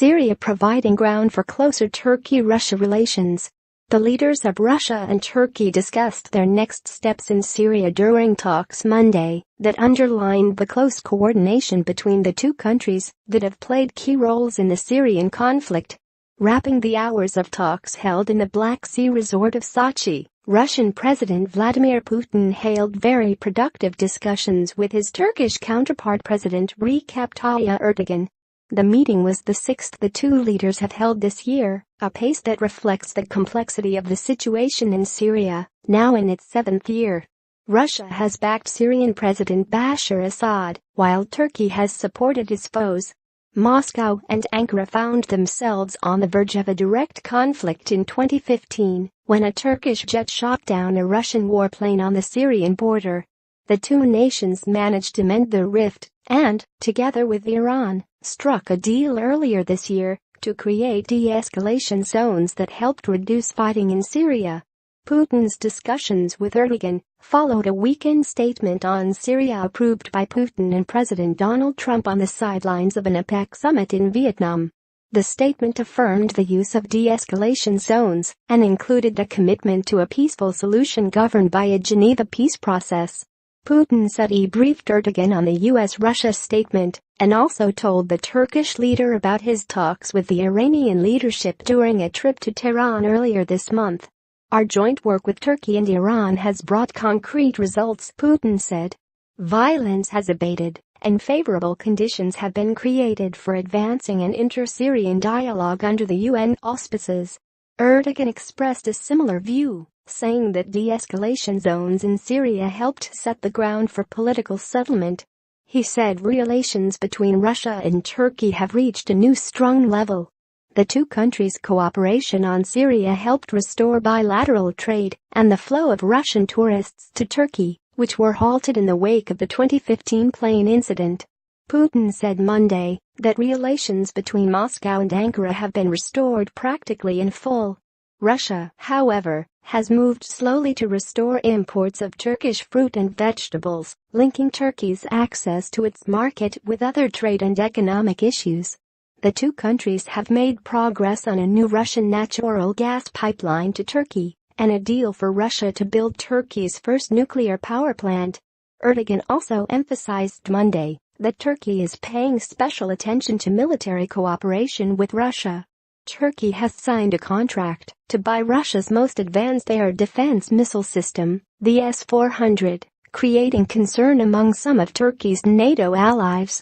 Syria providing ground for closer Turkey-Russia relations. The leaders of Russia and Turkey discussed their next steps in Syria during talks Monday that underlined the close coordination between the two countries that have played key roles in the Syrian conflict. Wrapping the hours of talks held in the Black Sea resort of Sochi, Russian President Vladimir Putin hailed very productive discussions with his Turkish counterpart President Recep Tayyip Erdogan. The meeting was the sixth the two leaders have held this year, a pace that reflects the complexity of the situation in Syria, now in its seventh year. Russia has backed Syrian President Bashar Assad, while Turkey has supported his foes. Moscow and Ankara found themselves on the verge of a direct conflict in 2015 when a Turkish jet shot down a Russian warplane on the Syrian border. The two nations managed to mend the rift and, together with Iran, struck a deal earlier this year to create de-escalation zones that helped reduce fighting in Syria. Putin's discussions with Erdogan followed a weekend statement on Syria approved by Putin and President Donald Trump on the sidelines of an APEC summit in Vietnam. The statement affirmed the use of de-escalation zones and included a commitment to a peaceful solution governed by a Geneva peace process. Putin said he briefed Erdogan on the U.S.-Russia statement and also told the Turkish leader about his talks with the Iranian leadership during a trip to Tehran earlier this month. Our joint work with Turkey and Iran has brought concrete results, Putin said. Violence has abated, and favorable conditions have been created for advancing an inter-Syrian dialogue under the UN auspices. Erdogan expressed a similar view, saying that de-escalation zones in Syria helped set the ground for political settlement. He said relations between Russia and Turkey have reached a new strong level. The two countries' cooperation on Syria helped restore bilateral trade and the flow of Russian tourists to Turkey, which were halted in the wake of the 2015 plane incident. Putin said Monday that relations between Moscow and Ankara have been restored practically in full. Russia, however, has moved slowly to restore imports of Turkish fruit and vegetables, linking Turkey's access to its market with other trade and economic issues. The two countries have made progress on a new Russian natural gas pipeline to Turkey and a deal for Russia to build Turkey's first nuclear power plant. Erdogan also emphasized Monday that Turkey is paying special attention to military cooperation with Russia. Turkey has signed a contract to buy Russia's most advanced air defense missile system, the S-400, creating concern among some of Turkey's NATO allies.